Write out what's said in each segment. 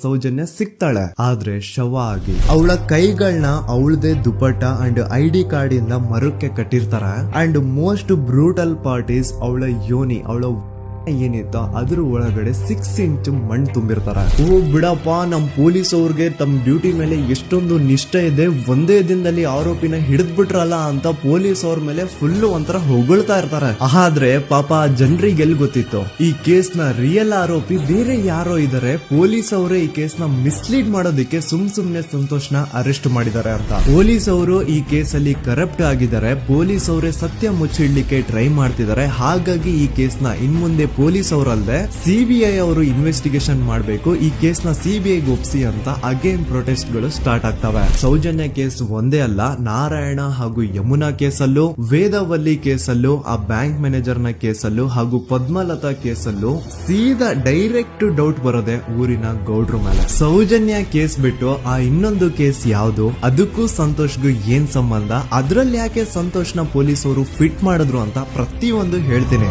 ಸೌಜನ್ಯ ಸಿಗ್ತಾಳೆ, ಆದ್ರೆ ಶವ ಆಗಿ. ಅವಳ ಕೈಗಳನ್ನ ಅವಳದೇ ದುಪಟ್ಟ ಅಂಡ್ ID ಕಾರ್ಡ್ ಇಂದ ಮರಕ್ಕೆ ಕಟ್ಟಿರ್ತಾರೆ. And most brutal part is ಅವಳ ಯೋನಿ, ಅವಳ ಏನಿತ್ತು ಅದ್ರ ಒಳಗಡೆ 6 ಇಂಚ್ ಮಣ್ಣು ತುಂಬಿರ್ತಾರ. ಓ ಬಿಡಪ್ಪ, ನಮ್ ಪೊಲೀಸ್ ಅವ್ರಿಗೆ ತಮ್ಮ ಡ್ಯೂಟಿ ಮೇಲೆ ಎಷ್ಟೊಂದು ನಿಷ್ಠೆ ಇದೆ, ಒಂದೇ ದಿನದಲ್ಲಿ ಆರೋಪಿನ ಹಿಡಿದ್ ಬಿಟ್ರಲ್ಲ ಅಂತ ಪೊಲೀಸ್ ಅವ್ರ ಮೇಲೆ ಫುಲ್ ಒಂಥರ ಹೊಗಳ್ತಾ ಇರ್ತಾರೆ. ಆದ್ರೆ ಪಾಪ ಜನರಿಗೆ ಎಲ್ಲಿ ಗೊತ್ತಿತ್ತು ಈ ಕೇಸ್ ನ ರಿಯಲ್ ಆರೋಪಿ ಬೇರೆ ಯಾರೋ ಇದಾರೆ, ಪೊಲೀಸ್ ಅವರೇ ಈ ಕೇಸ್ ನ ಮಿಸ್ಲೀಡ್ ಮಾಡೋದಕ್ಕೆ ಸುಮ್ನೆ ಸಂತೋಷ್ನ ಅರೆಸ್ಟ್ ಮಾಡಿದ್ದಾರೆ ಅಂತ. ಪೊಲೀಸ್ ಅವರು ಈ ಕೇಸ್ ಅಲ್ಲಿ ಕರಪ್ಟ್ ಆಗಿದ್ದಾರೆ, ಪೊಲೀಸ್ ಅವರೇ ಸತ್ಯ ಮುಚ್ಚಿಡ್ಲಿಕ್ಕೆ ಟ್ರೈ ಮಾಡ್ತಿದ್ದಾರೆ. ಹಾಗಾಗಿ ಈ ಕೇಸ್ ನ ಇನ್ಮುಂದೆ ಪೊಲೀಸ್ ಅವರಲ್ಲದೆ CBI ಅವರು ಇನ್ವೆಸ್ಟಿಗೇಷನ್ ಮಾಡಬೇಕು, ಈ ಕೇಸ್ ನ CBI ಒಪ್ಸಿ ಅಂತ ಅಗೇನ್ ಪ್ರೊಟೆಸ್ಟ್ ಗಳು ಸ್ಟಾರ್ಟ್ ಆಗ್ತವೆ. ಸೌಜನ್ಯ ಕೇಸ್ ಒಂದೇ ಅಲ್ಲ, ನಾರಾಯಣ ಹಾಗೂ ಯಮುನಾ ಕೇಸಲ್ಲೂ, ವೇದವಲ್ಲಿ ಕೇಸಲ್ಲೂ, ಆ ಬ್ಯಾಂಕ್ ಮ್ಯಾನೇಜರ್ ನ ಕೇಸಲ್ಲೂ ಹಾಗೂ ಪದ್ಮಲತಾ ಕೇಸಲ್ಲೂ ಸೀದಾ ಡೈರೆಕ್ಟ್ ಡೌಟ್ ಬರೋದೆ ಊರಿನ ಗೌಡ್ರ ಮೇಲೆ. ಸೌಜನ್ಯ ಕೇಸ್ ಬಿಟ್ಟು ಆ ಇನ್ನೊಂದು ಕೇಸ್ ಯಾವ್ದು, ಅದಕ್ಕೂ ಸಂತೋಷ್ಗೂ ಏನ್ ಸಂಬಂಧ, ಅದ್ರಲ್ಲಿ ಯಾಕೆ ಸಂತೋಷ್ನ ಪೊಲೀಸ್ ಅವರು ಫಿಟ್ ಮಾಡಿದ್ರು ಅಂತ ಪ್ರತಿಯೊಂದು ಹೇಳ್ತೀನಿ.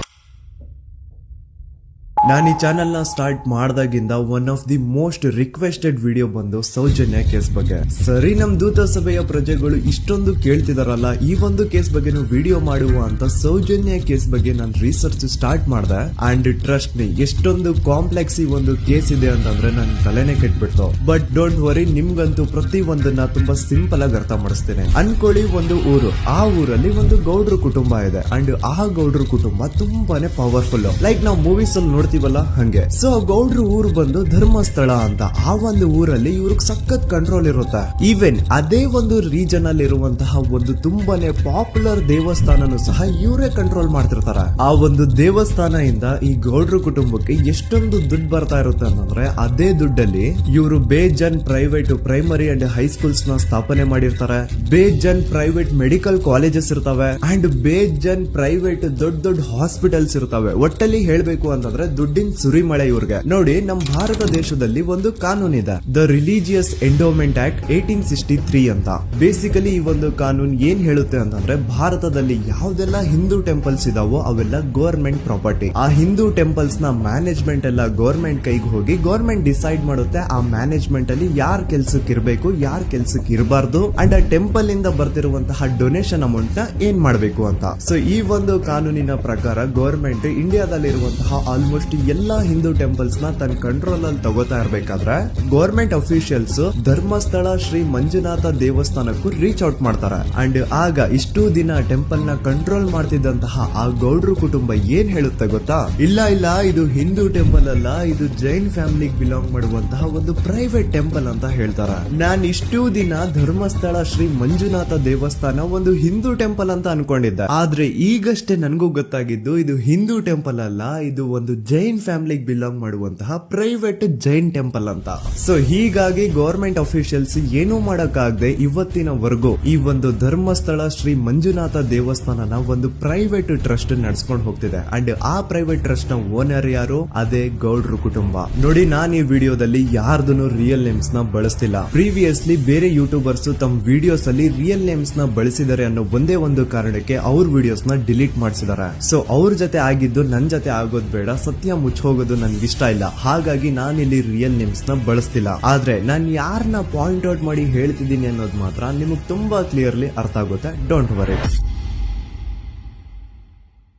ನಾನು ಈ ಚಾನೆಲ್ ನ ಸ್ಟಾರ್ಟ್ ಮಾಡಿದಾಗಿಂದ one of the most requested video ಬಂದು ಸೌಜನ್ಯ ಕೇಸ್ ಬಗ್ಗೆ. ಸರಿ, ನಮ್ ದೂತ ಸಭೆಯ ಪ್ರಜೆಗಳು ಇಷ್ಟೊಂದು ಕೇಳ್ತಿದಾರಲ್ಲ, ಈ ಒಂದು ಕೇಸ್ ಬಗ್ಗೆ ವಿಡಿಯೋ ಮಾಡುವ ಅಂತ ಸೌಜನ್ಯ ಕೇಸ್ ಬಗ್ಗೆ ನಾನು ರಿಸರ್ಚ್ ಸ್ಟಾರ್ಟ್ ಮಾಡಿದೆ. ಅಂಡ್ ಟ್ರಸ್ಟ್ ಮೀ, ಎಷ್ಟೊಂದು ಕಾಂಪ್ಲೆಕ್ಸ್ ಈ ಒಂದು ಕೇಸ್ ಇದೆ ಅಂತಂದ್ರೆ ನನ್ ತಲೆನೇ ಕೆಟ್ಬಿಡ್ತು. ಬಟ್ ಡೋಂಟ್ ವರಿ, ನಿಮ್ಗಂತೂ ಪ್ರತಿ ಒಂದನ್ನ ತುಂಬಾ ಸಿಂಪಲ್ ಆಗಿ ಅರ್ಥ ಮಾಡಿಸ್ತೇನೆ. ಅನ್ಕೊಳ್ಳಿ, ಒಂದು ಊರು, ಆ ಊರಲ್ಲಿ ಒಂದು ಗೌಡ್ರ ಕುಟುಂಬ ಇದೆ. ಅಂಡ್ ಆ ಗೌಡ್ರ ಕುಟುಂಬ ತುಂಬಾನೇ ಪವರ್ಫುಲ್, ಲೈಕ್ ನಾವು ಮೂವೀಸ್ ಅಲ್ಲಿ ನೋಡ್ತೀವಲ್ಲ ಹಂಗೆ. ಸೊ ಗೌಡ್ರ ಊರು ಬಂದು ಧರ್ಮಸ್ಥಳ ಅಂತ. ಆ ಒಂದು ಊರಲ್ಲಿ ಇವ್ರಿಗೆ ಸಖತ್ ಕಂಟ್ರೋಲ್ ಇರುತ್ತೆ. ಈವನ್ ಅದೇ ಒಂದು ರೀಜನ್ ಅಲ್ಲಿ ಇರುವಂತಹ ಒಂದು ತುಂಬಾನೇ ಪಾಪ್ಯುಲರ್ ದೇವಸ್ಥಾನನು ಸಹ ಇವರೇ ಕಂಟ್ರೋಲ್ ಮಾಡ್ತಿರ್ತಾರೆ. ಆ ಒಂದು ದೇವಸ್ಥಾನ ಇಂದ ಈ ಗೌಡ್ರ ಕುಟುಂಬಕ್ಕೆ ಎಷ್ಟೊಂದು ದುಡ್ಡು ಬರ್ತಾ ಇರುತ್ತೆ ಅಂತಂದ್ರೆ, ಅದೇ ದುಡ್ಡಲ್ಲಿ ಇವರು ಬೇಜನ್ ಪ್ರೈವೇಟ್ ಪ್ರೈಮರಿ ಅಂಡ್ ಹೈಸ್ಕೂಲ್ಸ್ ನ ಸ್ಥಾಪನೆ ಮಾಡಿರ್ತಾರೆ, ಬೇಜನ್ ಪ್ರೈವೇಟ್ ಮೆಡಿಕಲ್ ಕಾಲೇಜಸ್ ಇರ್ತವೆ, ಅಂಡ್ ಬೇಜನ್ ಪ್ರೈವೇಟ್ ದೊಡ್ಡ ದೊಡ್ಡ ಹಾಸ್ಪಿಟಲ್ಸ್ ಇರ್ತವೆ. ಒಟ್ಟಲ್ಲಿ ಹೇಳ್ಬೇಕು ಅಂತಂದ್ರೆ ದುಡ್ಡಿನ ಸುರಿಮಳೆ ಇವ್ರಿಗೆ. ನೋಡಿ, ನಮ್ಮ ಭಾರತ ದೇಶದಲ್ಲಿ ಒಂದು ಕಾನೂನಿದೆ, ದ ರಿಲಿಜಿಯಸ್ ಎಂಡೋಮೆಂಟ್ ಆಕ್ಟ್ 1863 ಅಂತ. ಬೇಸಿಕಲಿ ಈ ಒಂದು ಕಾನೂನು ಏನ್ ಹೇಳುತ್ತೆ ಅಂತಂದ್ರೆ, ಭಾರತದಲ್ಲಿ ಯಾವ್ದೆಲ್ಲ ಹಿಂದೂ ಟೆಂಪಲ್ಸ್ ಇದಾವೋ ಅವೆಲ್ಲ ಗವರ್ಮೆಂಟ್ ಪ್ರಾಪರ್ಟಿ. ಆ ಹಿಂದೂ ಟೆಂಪಲ್ಸ್ ನ ಮ್ಯಾನೇಜ್ಮೆಂಟ್ ಎಲ್ಲ ಗವರ್ಮೆಂಟ್ ಕೈಗೆ ಹೋಗಿ ಗವರ್ಮೆಂಟ್ ಡಿಸೈಡ್ ಮಾಡುತ್ತೆ ಆ ಮ್ಯಾನೇಜ್ಮೆಂಟ್ ಅಲ್ಲಿ ಯಾರ್ ಕೆಲ್ಸಕ್ಕೆ ಇರಬೇಕು, ಯಾರ್ ಕೆಲ್ಸಕ್ಕೆ ಇರಬಾರ್ದು, ಅಂಡ್ ಆ ಟೆಂಪಲ್ ಇಂದ ಬರ್ತಿರುವಂತಹ ಡೊನೇಷನ್ ಅಮೌಂಟ್ ನ ಏನ್ ಮಾಡಬೇಕು ಅಂತ. ಸೊ ಈ ಒಂದು ಕಾನೂನಿನ ಪ್ರಕಾರ ಗವರ್ಮೆಂಟ್ ಇಂಡಿಯಾದಲ್ಲಿರುವಂತಹ ಆಲ್ಮೋಸ್ಟ್ ಎಲ್ಲಾ ಹಿಂದೂ ಟೆಂಪಲ್ಸ್ ನ ತನ್ನ ಕಂಟ್ರೋಲ್ ಅಲ್ಲಿ ತಗೋತಾ ಇರ್ಬೇಕಾದ್ರೆ ಗವರ್ಮೆಂಟ್ ಅಫಿಷಿಯಲ್ಸ್ ಧರ್ಮಸ್ಥಳ ಶ್ರೀ ಮಂಜುನಾಥ ದೇವಸ್ಥಾನಕ್ಕೂ ರೀಚ್ ಔಟ್ ಮಾಡ್ತಾರೆ. ಅಂಡ್ ಆಗ ಇಷ್ಟು ದಿನ ಟೆಂಪಲ್ ನ ಕಂಟ್ರೋಲ್ ಮಾಡ್ತಿದ್ದಂತಹ ಆ ಗೌಡ್ರ ಕುಟುಂಬ ಏನ್ ಹೇಳುತ್ತೆ ಗೊತ್ತಾ, ಇಲ್ಲ ಇಲ್ಲ, ಇದು ಹಿಂದೂ ಟೆಂಪಲ್ ಅಲ್ಲ, ಇದು ಜೈನ್ ಫ್ಯಾಮಿಲಿಗೆ ಬಿಲಾಂಗ್ ಮಾಡುವಂತಹ ಒಂದು ಪ್ರೈವೇಟ್ ಟೆಂಪಲ್ ಅಂತ ಹೇಳ್ತಾರೆ. ನಾನ್ ಇಷ್ಟು ದಿನ ಧರ್ಮಸ್ಥಳ ಶ್ರೀ ಮಂಜುನಾಥ ದೇವಸ್ಥಾನ ಒಂದು ಹಿಂದೂ ಟೆಂಪಲ್ ಅಂತ ಅನ್ಕೊಂಡಿದ್ದೆ, ಆದ್ರೆ ಈಗಷ್ಟೇ ನನಗೂ ಗೊತ್ತಾಗಿದ್ದು ಇದು ಹಿಂದೂ ಟೆಂಪಲ್ ಅಲ್ಲ, ಇದು ಒಂದು ಜೈನ್ ಫ್ಯಾಮಿಲಿಗೆ ಬಿಲಾಂಗ್ ಮಾಡುವಂತಹ ಪ್ರೈವೇಟ್ ಜೈನ್ ಟೆಂಪಲ್ ಅಂತ. ಸೊ ಹೀಗಾಗಿ ಗವರ್ಮೆಂಟ್ ಅಫಿಷಿಯಲ್ಸ್ ಏನೂ ಮಾಡಕ್ಕಾಗದೆ ಇವತ್ತಿನವರೆಗೂ ಈ ಒಂದು ಧರ್ಮಸ್ಥಳ ಶ್ರೀ ಮಂಜುನಾಥ ದೇವಸ್ಥಾನನ ಒಂದು ಪ್ರೈವೇಟ್ ಟ್ರಸ್ಟ್ ನಡೆಸ್ಕೊಂಡು ಹೋಗ್ತಿದೆ. ಅಂಡ್ ಆ ಪ್ರೈವೇಟ್ ಟ್ರಸ್ಟ್ ನ ಓನರ್ ಯಾರು, ಅದೇ ಗೌಡ್ರ ಕುಟುಂಬ. ನೋಡಿ, ನಾನು ಈ ವಿಡಿಯೋದಲ್ಲಿ ಯಾರ್ದನ್ನು ರಿಯಲ್ ನೇಮ್ಸ್ ನ ಬಳಸ್ತಿಲ್ಲ. ಪ್ರೀವಿಯಸ್ಲಿ ಬೇರೆ ಯೂಟ್ಯೂಬರ್ಸ್ ತಮ್ಮ ವಿಡಿಯೋಸ್ ಅಲ್ಲಿ ರಿಯಲ್ ನೇಮ್ಸ್ ನ ಬಳಸಿದ್ದಾರೆ ಅನ್ನೋ ಒಂದೇ ಒಂದು ಕಾರಣಕ್ಕೆ ಅವ್ರ ವಿಡಿಯೋಸ್ ನ ಡಿಲೀಟ್ ಮಾಡಿಸಿದ್ದಾರೆ. ಸೊ ಅವ್ರ ಜೊತೆ ಆಗಿದ್ದು ನನ್ ಜೊತೆ ಆಗೋದ್ ಬೇಡ, ಸತ್ಯ ಮುಚ್ಚೋಗೋದು ನನ್ಗೆ ಇಷ್ಟ ಇಲ್ಲ. ಹಾಗಾಗಿ ನಾನಿಲ್ಲಿ ರಿಯಲ್ ನೇಮ್ಸ್ ನ ಬಳಸ್ತಿಲ್ಲ. ಆದ್ರೆ ನಾನು ಯಾರನ್ನ ಪಾಯಿಂಟ್ ಔಟ್ ಮಾಡಿ ಹೇಳ್ತಿದ್ದೀನಿ ಅನ್ನೋದು ಮಾತ್ರ ನಿಮಗೆ ತುಂಬಾ ಕ್ಲಿಯರ್ಲಿ ಅರ್ಥ ಆಗುತ್ತೆ. Don't worry.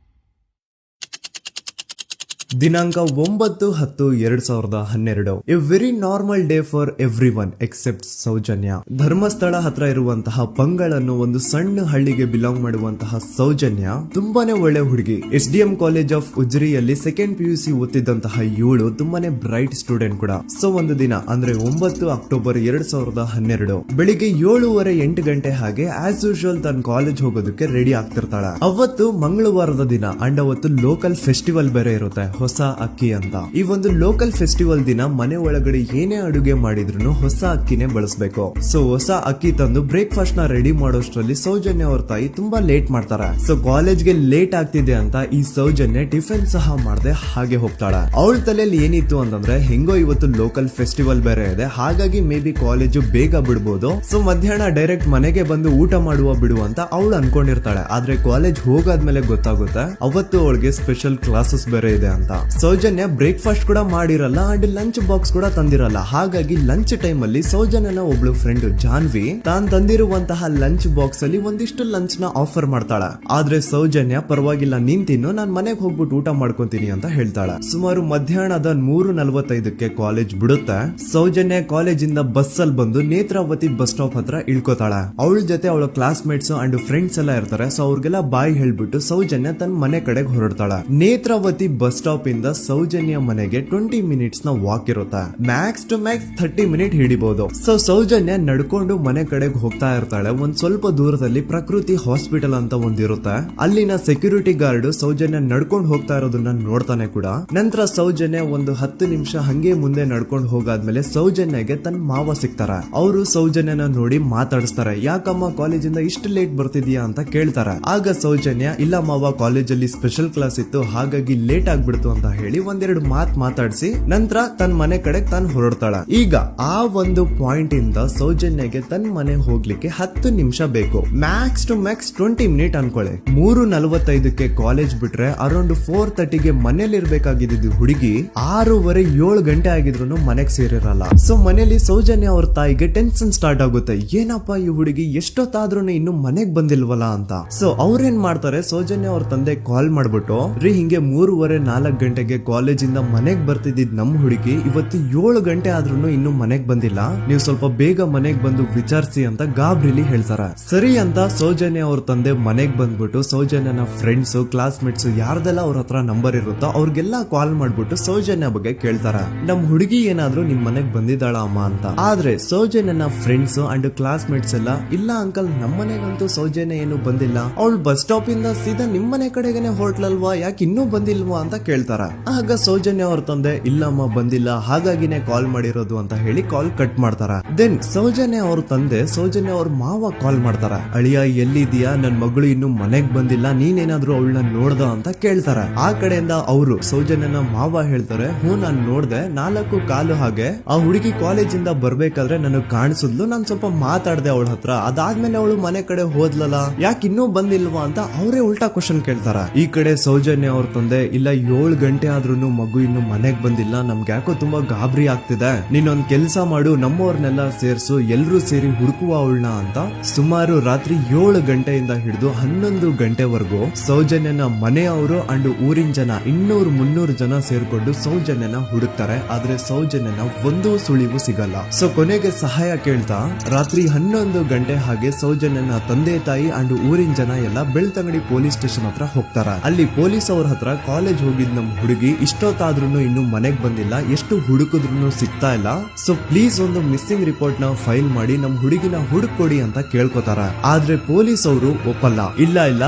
ದಿನಾಂಕ 9/10/2012. A very normal day for everyone except Soujanya. Dharmasthala ಹತ್ರ ಇರುವಂತಹ ಪಂಗಳ್ ಅನ್ನೋ ಒಂದು ಸಣ್ಣ ಹಳ್ಳಿಗೆ ಬಿಲಾಂಗ್ ಮಾಡುವಂತಹ ಸೌಜನ್ಯ ತುಂಬಾನೇ ಒಳ್ಳೆ ಹುಡುಗಿ. SDM ಕಾಲೇಜ್ ಆಫ್ ಉಜ್ರಿಯಲ್ಲಿ 2nd PUC ಓದ್ತಿದ್ದಂತಹ ಇವಳು ತುಂಬಾನೇ ಬ್ರೈಟ್ ಸ್ಟೂಡೆಂಟ್ ಕೂಡ. ಸೊ ಒಂದು ದಿನ ಅಂದ್ರೆ 9 ಅಕ್ಟೋಬರ್ 2012 ಬೆಳಿಗ್ಗೆ 7:30-8 ಗಂಟೆ ಹಾಗೆ ಆಸ್ ಯೂಶುವಲ್ ತನ್ನ ಕಾಲೇಜ್ ಹೋಗೋದಕ್ಕೆ ರೆಡಿ ಆಗ್ತಿರ್ತಾಳೆ. ಅವತ್ತು ಮಂಗಳವಾರದ ದಿನ ಅಂಡ್ ಅವತ್ತು ಲೋಕಲ್ ಫೆಸ್ಟಿವಲ್ ಬೇರೆ ಇರುತ್ತೆ, ಹೊಸ ಅಕ್ಕಿ ಅಂತ. ಈ ಒಂದು ಲೋಕಲ್ ಫೆಸ್ಟಿವಲ್ ದಿನ ಮನೆ ಒಳಗಡೆ ಏನೇ ಅಡುಗೆ ಮಾಡಿದ್ರು ಹೊಸ ಅಕ್ಕಿನೇ ಬಳಸಬೇಕು. ಸೊ ಹೊಸ ಅಕ್ಕಿ ತಂದು ಬ್ರೇಕ್ಫಾಸ್ಟ್ ನ ರೆಡಿ ಮಾಡೋಷ್ಟ್ರಲ್ಲಿ ಸೌಜನ್ಯ ಅವ್ರ ತಾಯಿ ತುಂಬಾ ಲೇಟ್ ಮಾಡ್ತಾರೆ. ಸೊ ಕಾಲೇಜ್ಗೆ ಲೇಟ್ ಆಗ್ತಿದೆ ಅಂತ ಈ ಸೌಜನ್ಯ ಟಿಫಿನ್ ಸಹ ಮಾಡದೆ ಹಾಗೆ ಹೋಗ್ತಾಳೆ. ಅವಳ ತಲೆಯಲ್ಲಿ ಏನಿತ್ತು ಅಂತಂದ್ರೆ, ಹೆಂಗೋ ಇವತ್ತು ಲೋಕಲ್ ಫೆಸ್ಟಿವಲ್ ಬೇರೆ ಇದೆ, ಹಾಗಾಗಿ ಮೇ ಬಿ ಕಾಲೇಜು ಬೇಗ ಬಿಡ್ಬೋದು, ಸೊ ಮಧ್ಯಾಹ್ನ ಡೈರೆಕ್ಟ್ ಮನೆಗೆ ಬಂದು ಊಟ ಮಾಡುವ ಬಿಡು ಅಂತ ಅವಳು ಅನ್ಕೊಂಡಿರ್ತಾಳೆ. ಆದ್ರೆ ಕಾಲೇಜ್ ಹೋಗಾದ್ಮೇಲೆ ಗೊತ್ತಾಗುತ್ತೆ ಅವತ್ತು ಅವಳಿಗೆ ಸ್ಪೆಷಲ್ ಕ್ಲಾಸಸ್ ಬೇರೆ ಇದೆ ಅಂತ. ಸೌಜನ್ಯ ಬ್ರೇಕ್ಫಾಸ್ಟ್ ಕೂಡ ಮಾಡಿರಲ್ಲ ಅಂಡ್ ಲಂಚ್ ಬಾಕ್ಸ್ ಕೂಡ ತಂದಿರಲ್ಲ. ಹಾಗಾಗಿ ಲಂಚ್ ಟೈಮ್ ಅಲ್ಲಿ ಸೌಜನ್ಯನ ಒಬ್ಳು ಫ್ರೆಂಡ್ ಜಾನ್ವಿ ತಾನ್ ತಂದಿರುವಂತಹ ಲಂಚ್ ಬಾಕ್ಸ್ ಅಲ್ಲಿ ಒಂದಿಷ್ಟು ಲಂಚ್ ನ ಆಫರ್ ಮಾಡ್ತಾಳ. ಆದ್ರೆ ಸೌಜನ್ಯ ಪರವಾಗಿಲ್ಲ ನೀನ್ ತಿನ್ನು, ನಾನ್ ಮನೆಗೆ ಹೋಗ್ಬಿಟ್ಟು ಊಟ ಮಾಡ್ಕೊಂತೀನಿ ಅಂತ ಹೇಳ್ತಾಳ. ಸುಮಾರು ಮಧ್ಯಾಹ್ನದ 3:45 ಕಾಲೇಜ್ ಬಿಡುತ್ತೆ. ಸೌಜನ್ಯ ಕಾಲೇಜ್ ಇಂದ ಬಸ್ ಅಲ್ಲಿ ಬಂದು ನೇತ್ರಾವತಿ ಬಸ್ ಸ್ಟಾಪ್ ಹತ್ರ ಇಳ್ಕೋತಾಳ. ಅವಳ ಜೊತೆ ಅವಳ ಕ್ಲಾಸ್ ಮೇಟ್ಸ್ ಅಂಡ್ ಫ್ರೆಂಡ್ಸ್ ಎಲ್ಲ ಇರ್ತಾರೆ. ಸೊ ಅವ್ರಿಗೆಲ್ಲ ಬಾಯ್ ಹೇಳ್ಬಿಟ್ಟು ಸೌಜನ್ಯ ತನ್ನ ಮನೆ ಕಡೆಗೆ ಹೊರಡ್ತಾಳ. ನೇತ್ರಾವತಿ ಬಸ್ ಸ್ಟಾಪ್ ಇಂದ ಸೌಜನ್ಯ ಮನೆಗೆ 20 ಮಿನಿಟ್ಸ್ ನ ವಾಕ್ ಇರುತ್ತೆ. ಮ್ಯಾಕ್ಸ್ ಟು ಮ್ಯಾಕ್ಸ್ 30 ಮಿನಿಟ್ ಹಿಡಿಬಹುದು. ಸೊ ಸೌಜನ್ಯ ನಡ್ಕೊಂಡು ಮನೆ ಕಡೆಗೆ ಹೋಗ್ತಾ ಇರ್ತಾಳೆ. ಒಂದ್ ಸ್ವಲ್ಪ ದೂರದಲ್ಲಿ ಪ್ರಕೃತಿ ಹಾಸ್ಪಿಟಲ್ ಅಂತ ಒಂದಿರುತ್ತೆ. ಅಲ್ಲಿನ ಸೆಕ್ಯೂರಿಟಿ ಗಾರ್ಡ್ ಸೌಜನ್ಯ ನಡ್ಕೊಂಡು ಹೋಗ್ತಾ ಇರೋದನ್ನ ನೋಡ್ತಾನೆ ಕೂಡ. ನಂತರ ಸೌಜನ್ಯ ಒಂದು 10 ನಿಮಿಷ ಹಂಗೆ ಮುಂದೆ ನಡ್ಕೊಂಡು ಹೋಗಾದ್ಮೇಲೆ ಸೌಜನ್ಯಗೆ ತನ್ನ ಮಾವ ಸಿಗ್ತಾರ. ಅವರು ಸೌಜನ್ಯನ ನೋಡಿ ಮಾತಾಡಿಸ್ತಾರೆ. ಯಾಕಮ್ಮ ಕಾಲೇಜಿಂದ ಇಷ್ಟು ಲೇಟ್ ಬರ್ತಿದ್ಯಾ ಅಂತ ಕೇಳ್ತಾರ. ಆಗ ಸೌಜನ್ಯ ಇಲ್ಲ ಮಾವ, ಕಾಲೇಜಲ್ಲಿ ಸ್ಪೆಷಲ್ ಕ್ಲಾಸ್ ಇತ್ತು ಹಾಗಾಗಿ ಲೇಟ್ ಆಗ್ಬಿಡ್ತು ಅಂತ ಹೇಳಿ ಒಂದೆರಡು ಮಾತಾಡಿಸಿ ನಂತರ ತನ್ನ ಮನೆ ಕಡೆ ತಾನು ಹೊರಡ್ತಾಳ. ಈಗ ಆ ಒಂದು ಪಾಯಿಂಟ್ ಇಂದ ಸೌಜನ್ಯಗೆ ತನ್ನ ಮನೆ ಹೋಗ್ಲಿಕ್ಕೆ 10 ನಿಮಿಷ ಬೇಕು. ಮ್ಯಾಕ್ಸ್ ಟು ಮ್ಯಾಕ್ಸ್ 20 ಮಿನಿಟ್ ಅನ್ಕೊಳ್ಳಿ. 3:45 ಕಾಲೇಜ್ ಬಿಟ್ರೆ ಅರೌಂಡ್ 4:30ಗೆ ಮನೇಲಿ ಇರ್ಬೇಕಾಗಿದ್ದು ಹುಡುಗಿ 6:30-7 ಗಂಟೆ ಆಗಿದ್ರು ಮನೆಗೆ ಸೇರಿರಲ್ಲ. ಸೊ ಮನೇಲಿ ಸೌಜನ್ಯ ಅವ್ರ ತಾಯಿಗೆ ಟೆನ್ಷನ್ ಸ್ಟಾರ್ಟ್ ಆಗುತ್ತೆ. ಏನಪ್ಪಾ ಈ ಹುಡುಗಿ ಎಷ್ಟೊತ್ತಾದ್ರೂ ಇನ್ನು ಮನೆಗ್ ಬಂದಿಲ್ವಲ್ಲ ಅಂತ. ಸೊ ಅವ್ರೇನ್ ಮಾಡ್ತಾರೆ, ಸೌಜನ್ಯ ಅವ್ರ ತಂದೆ ಕಾಲ್ ಮಾಡ್ಬಿಟ್ಟು ರೀ ಹಿಂಗೆ 3:30-4 ಗಂಟೆಗೆ ಕಾಲೇಜ್ ಇಂದ ಮನೆಗ್ ಬರ್ತಿದ್ದಿದ್ ನಮ್ ಹುಡುಗಿ ಇವತ್ತು 7 ಗಂಟೆ ಆದ್ರೂ ಇನ್ನು ಮನೆಗ್ ಬಂದಿಲ್ಲ, ನೀವು ಸ್ವಲ್ಪ ಬೇಗ ಮನೆಗ್ ಬಂದು ವಿಚಾರಿಸಿ ಅಂತ ಗಾಬ್ರಿಲಿ ಹೇಳ್ತಾರ. ಸರಿ ಅಂತ ಸೌಜನ್ಯ ಅವ್ರ ತಂದೆ ಮನೆಗ್ ಬಂದ್ಬಿಟ್ಟು ಸೌಜನ್ಯನ ಫ್ರೆಂಡ್ಸ್ ಕ್ಲಾಸ್ ಮೇಟ್ಸ್ ಯಾರ್ದೆಲ್ಲ ಅವ್ರ ಹತ್ರ ನಂಬರ್ ಇರುತ್ತೋ ಅವ್ರಿಗೆಲ್ಲ ಕಾಲ್ ಮಾಡ್ಬಿಟ್ಟು ಸೌಜನ್ಯ ಬಗ್ಗೆ ಕೇಳ್ತಾರ. ನಮ್ ಹುಡುಗಿ ಏನಾದ್ರೂ ನಿಮ್ ಮನೆಗ್ ಬಂದಿದ್ದಾಳ ಅಮ್ಮ ಅಂತ. ಆದ್ರೆ ಸೌಜನ್ಯನ ಫ್ರೆಂಡ್ಸ್ ಅಂಡ್ ಕ್ಲಾಸ್ ಮೇಟ್ಸ್ ಎಲ್ಲ ಇಲ್ಲ ಅಂಕಲ್ ನಮ್ ಮನೆಗಂತೂ ಸೌಜನ್ಯ ಏನು ಬಂದಿಲ್ಲ, ಅವಳು ಬಸ್ ಸ್ಟಾಪ್ ಇಂದ ಸೀದಾ ನಿಮ್ ಮನೆ ಕಡೆಗೇನೆ ಹೊರಟ್ಲಲ್ವಾ, ಯಾಕೆ ಇನ್ನೂ ಬಂದಿಲ್ವಾ ಅಂತ ಕೇಳ್ತಾರ. ಆಗ ಸೌಜನ್ಯ ಅವ್ರ ತಂದೆ ಇಲ್ಲಮ್ಮ ಬಂದಿಲ್ಲ ಹಾಗಾಗಿನೇ ಕಾಲ್ ಮಾಡಿರೋದು ಅಂತ ಹೇಳಿ ಕಾಲ್ ಕಟ್ ಮಾಡ್ತಾರ. ದೆನ್ ಸೌಜನ್ಯ ಅವ್ರ ತಂದೆ ಸೌಜನ್ಯ ಅವ್ರ ಮಾವ ಕಾಲ್ ಮಾಡ್ತಾರ. ಅಳಿಯ ಎಲ್ಲಿದ್ಯಾ, ನನ್ ಮಗಳು ಇನ್ನು ಮನೆಗ್ ಬಂದಿಲ್ಲ, ನೀನೇನಾದ್ರೂ ಅವಳನ್ನ ನೋಡ್ದ ಅಂತ ಕೇಳ್ತಾರ. ಆ ಕಡೆಯಿಂದ ಅವರು ಸೌಜನ್ಯನ ಮಾವ ಹೇಳ್ತಾರೆ, ಹ್ಞೂ ನಾನ್ ನೋಡ್ದೆ, 4 ಕಾಲು ಹಾಗೆ ಆ ಹುಡುಗಿ ಕಾಲೇಜ್ ಇಂದ ಬರ್ಬೇಕಾದ್ರೆ ನನಗ್ ಕಾಣಿಸಿದ್ಲು, ನಾನ್ ಸ್ವಲ್ಪ ಮಾತಾಡ್ದೆ ಅವಳ ಹತ್ರ, ಅದಾದ್ಮೇಲೆ ಅವಳು ಮನೆ ಕಡೆ ಹೋದ್ಲಲ್ಲ, ಯಾಕೆ ಇನ್ನೂ ಬಂದಿಲ್ವಾ ಅಂತ ಅವರೇ ಉಲ್ಟಾ ಕ್ವಶನ್ ಕೇಳ್ತಾರ. ಈ ಕಡೆ ಸೌಜನ್ಯ ಅವ್ರ ತಂದೆ ಇಲ್ಲ 7 ಗಂಟೆ ಆದ್ರೂ ಮಗು ಇನ್ನು ಮನೆಗ್ ಬಂದಿಲ್ಲ, ನಮ್ಗೆ ಯಾಕೋ ತುಂಬಾ ಗಾಬರಿ ಆಗ್ತಿದೆ, ನೀನೊಂದ್ ಕೆಲ್ಸ ಮಾಡು, ನಮ್ಮವ್ರನ್ನೆಲ್ಲ ಸೇರ್ಸು, ಎಲ್ರೂ ಸೇರಿ ಹುಡುಕುವ ಅವಳನ್ನ ಅಂತ ಸುಮಾರು ರಾತ್ರಿ 7 ಗಂಟೆಯಿಂದ ಹಿಡಿದು 11 ಗಂಟೆವರೆಗೂ ಸೌಜನ್ಯನ ಮನೆಯವರು ಅಂಡ್ ಊರಿನ ಜನ 200-300 ಜನ ಸೇರ್ಕೊಂಡು ಸೌಜನ್ಯನ ಹುಡುಕ್ತಾರೆ. ಆದ್ರೆ ಸೌಜನ್ಯನ ಒಂದು ಸುಳಿವು ಸಿಗಲ್ಲ. ಸೊ ಕೊನೆಗೆ ಸಹಾಯ ಕೇಳ್ತಾ ರಾತ್ರಿ 11 ಗಂಟೆ ಹಾಗೆ ಸೌಜನ್ಯನ ತಂದೆ ತಾಯಿ ಅಂಡ್ ಊರಿನ ಜನ ಎಲ್ಲ ಬೆಳ್ತಂಗಡಿ ಪೊಲೀಸ್ ಸ್ಟೇಷನ್ ಹತ್ರ ಹೋಗ್ತಾರ. ಅಲ್ಲಿ ಪೊಲೀಸ್ ಅವ್ರ ಹತ್ರ ಕಾಲೇಜ್ ಹೋಗಿದ್ ನಮ್ ಹುಡುಗಿ ಇಷ್ಟೊತ್ತಾದ್ರೂ ಇನ್ನು ಮನೆಗ್ ಬಂದಿಲ್ಲ, ಎಷ್ಟು ಹುಡುಕಿದ್ರು ಸಿಗ್ತಾ ಇಲ್ಲ, ಸೊ ಪ್ಲೀಸ್ ಒಂದು ಮಿಸ್ಸಿಂಗ್ ರಿಪೋರ್ಟ್ ನ ಫೈಲ್ ಮಾಡಿ ನಮ್ ಹುಡುಗಿನ ಹುಡುಕೊಡಿ ಅಂತ ಕೇಳ್ಕೊತಾರ. ಆದ್ರೆ ಪೊಲೀಸ್ ಅವರು ಒಪ್ಪಲ್ಲ. ಇಲ್ಲ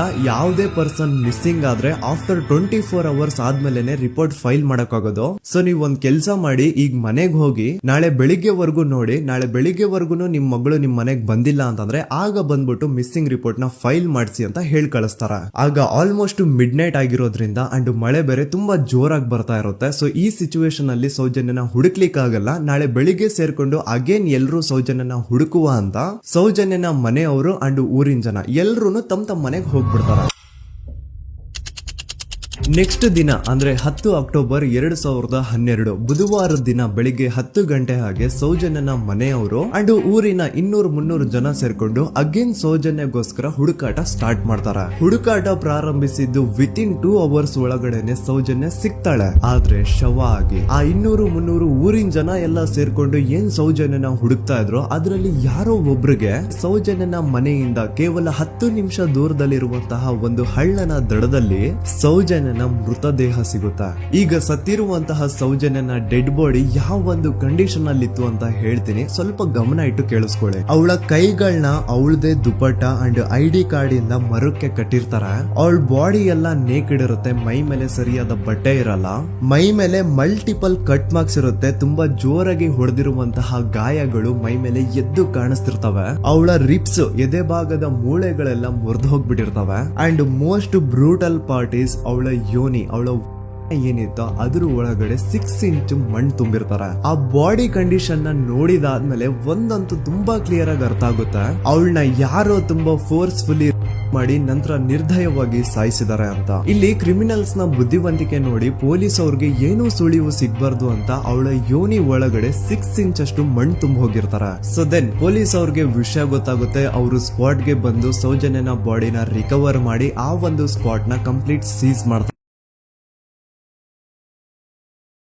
ಯಾವುದೇ ಪರ್ಸನ್ ಮಿಸ್ಸಿಂಗ್ ಆದ್ರೆ ಆಫ್ಟರ್ 24 ಅವರ್ಸ್ ಆದ್ಮೇಲೆ ರಿಪೋರ್ಟ್ ಫೈಲ್ ಮಾಡಕ್ಕಾಗೋದು. ಸೊ ನೀವ್ ಒಂದ್ ಕೆಲ್ಸ ಮಾಡಿ, ಈಗ ಮನೆಗ್ ಹೋಗಿ ನಾಳೆ ಬೆಳಿಗ್ಗೆವರೆಗೂ ನೋಡಿ, ನಾಳೆ ಬೆಳಿಗ್ಗೆವರೆಗೂ ನಿಮ್ ಮಗಳು ನಿಮ್ ಮನೆಗ್ ಬಂದಿಲ್ಲ ಅಂತಂದ್ರೆ ಆಗ ಬಂದ್ಬಿಟ್ಟು ಮಿಸ್ಸಿಂಗ್ ರಿಪೋರ್ಟ್ ನ ಫೈಲ್ ಮಾಡಿಸಿ ಅಂತ ಹೇಳಿ ಕಳಿಸ್ತಾರ. ಆಗ ಆಲ್ಮೋಸ್ಟ್ ಮಿಡ್ ನೈಟ್ ಆಗಿರೋದ್ರಿಂದ ಅಂಡ್ ಮಳೆ ಬೇರೆ ತುಂಬಾ ಜೋರಾಗಿ ಬರ್ತಾ ಇರುತ್ತೆ. ಸೊ ಈ ಸಿಚುವೇಶನ್ ಅಲ್ಲಿ ಸೌಜನ್ಯನ ಹುಡುಕ್ಲಿಕ್ಕೆ ಆಗಲ್ಲ. ನಾಳೆ ಬೆಳಿಗ್ಗೆ ಸೇರ್ಕೊಂಡು ಅಗೇನ್ ಎಲ್ರು ಸೌಜನ್ಯನ ಹುಡುಕುವ ಅಂತ ಸೌಜನ್ಯನ ಮನೆಯವರು ಅಂಡ್ ಊರಿನ ಜನ ಎಲ್ರು ತಮ್ಮ ಮನೆಗೆ ಹೋಗ್ಬಿಡ್ತಾರ. ನೆಕ್ಸ್ಟ್ ದಿನ ಅಂದ್ರೆ 10 ಅಕ್ಟೋಬರ್ 2012 ಬುಧವಾರದ ದಿನ ಬೆಳಿಗ್ಗೆ 10 ಗಂಟೆ ಹಾಗೆ ಸೌಜನ್ಯನ ಮನೆಯವರು ಅಂಡ್ ಊರಿನ 200-300 ಜನ ಸೇರ್ಕೊಂಡು ಅಗೇನ್ ಸೌಜನ್ಯಗೋಸ್ಕರ ಹುಡುಕಾಟ ಸ್ಟಾರ್ಟ್ ಮಾಡ್ತಾರ. ಹುಡುಕಾಟ ಪ್ರಾರಂಭಿಸಿದ್ದು ವಿತಿನ್ 2 ಅವರ್ಸ್ ಒಳಗಡೆನೆ ಸೌಜನ್ಯ ಸಿಗ್ತಾಳೆ. ಆದ್ರೆ ಶವ ಆಗಿ. ಆ 200-300 ಊರಿನ ಜನ ಎಲ್ಲ ಸೇರ್ಕೊಂಡು ಏನ್ ಸೌಜನ್ಯನ ಹುಡುಕ್ತಾ ಇದ್ರು ಅದರಲ್ಲಿ ಯಾರೋ ಒಬ್ರಿಗೆ ಸೌಜನ್ಯನ ಮನೆಯಿಂದ ಕೇವಲ 10 ನಿಮಿಷ ದೂರದಲ್ಲಿರುವಂತಹ ಒಂದು ಹಳ್ಳನ ದಡದಲ್ಲಿ ಸೌಜನ್ಯ ಮೃತದೇಹ ಸಿಗುತ್ತಾ. ಈಗ ಸತ್ತಿರುವಂತಹ ಸೌಜನ್ಯನ ಡೆಡ್ ಬಾಡಿ ಯಾವ ಒಂದು ಕಂಡೀಷನ್ ಅಲ್ಲಿ ಇತ್ತು ಅಂತ ಹೇಳ್ತೀನಿ, ಸ್ವಲ್ಪ ಗಮನ ಇಟ್ಟು ಕೇಳಿಸ್ಕೊಳ್ಳಿ. ಅವಳ ಕೈಗಳನ್ನ ಅವಳದೇ ದುಪಟ್ಟ ಅಂಡ್ ID ಕಾರ್ಡ್ ಇಂದ ಮರಕ್ಕೆ ಕಟ್ಟಿರ್ತಾರೆ. ಅವಳ ಬಾಡಿ ಎಲ್ಲ ನೇಕೆಡ್ ಇರುತ್ತೆ, ಮೈ ಮೇಲೆ ಸರಿಯಾದ ಬಟ್ಟೆ ಇರಲ್ಲ, ಮೈ ಮೇಲೆ ಮಲ್ಟಿಪಲ್ ಕಟ್ ಮಾರ್ಕ್ಸ್ ಇರುತ್ತೆ, ತುಂಬಾ ಜೋರಾಗಿ ಹೊಡೆದಿರುವಂತಹ ಗಾಯಗಳು ಮೈ ಮೇಲೆ ಎದ್ದು ಕಾಣಿಸ್ತಿರ್ತವೆ. ಅವಳ ರಿಪ್ಸ್ ಎದೆ ಭಾಗದ ಮೂಳೆಗಳೆಲ್ಲ ಮುರಿದು ಹೋಗ್ಬಿಟ್ಟಿರ್ತವೆ. And most brutal part is ಅವಳ ಯೋನಿ, ಅವಳ ಏನಿತ್ತು ಅದ್ರ ಒಳಗಡೆ 6 ಇಂಚ್ ಮಣ್ಣು ತುಂಬಿರ್ತಾರೆ. ಆ ಬಾಡಿ ಕಂಡೀಷನ್ ನ ನೋಡಿದಾದ್ಮೇಲೆ ಒಂದಂತೂ ತುಂಬಾ ಕ್ಲಿಯರ್ ಆಗಿ ಅರ್ಥ ಆಗುತ್ತೆ, ಅವಳನ್ನ ಯಾರೋ ತುಂಬಾ ಫೋರ್ಸ್ಫುಲಿ ಮಾಡಿ ನಂತರ ನಿರ್ದಯವಾಗಿ ಸಾಯಿಸಿದ್ದಾರೆ ಅಂತ. ಇಲ್ಲಿ ಕ್ರಿಮಿನಲ್ಸ್ ನ ಬುದ್ಧಿವಂತಿಕೆ ನೋಡಿ ಪೊಲೀಸ್ ಅವ್ರಿಗೆ ಏನೂ ಸುಳಿವು ಸಿಗ್ಬಾರ್ದು ಅಂತ ಅವಳ ಯೋನಿ ಒಳಗಡೆ 6 ಇಂಚ್ ಅಷ್ಟು ಮಣ್ಣು ತುಂಬ ಹೋಗಿರ್ತಾರೆ. ಸೊ ದೆನ್ ಪೊಲೀಸ್ ಅವ್ರಿಗೆ ವಿಷಯ ಗೊತ್ತಾಗುತ್ತೆ. ಅವರು ಸ್ಪಾಟ್ ಗೆ ಬಂದು ಸೌಜನ್ಯನ ಬಾಡಿನ ರಿಕವರ್ ಮಾಡಿ ಆ ಒಂದು ಸ್ಪಾಟ್ ನ ಕಂಪ್ಲೀಟ್ ಸೀಸ್ ಮಾಡ್ತಾರೆ.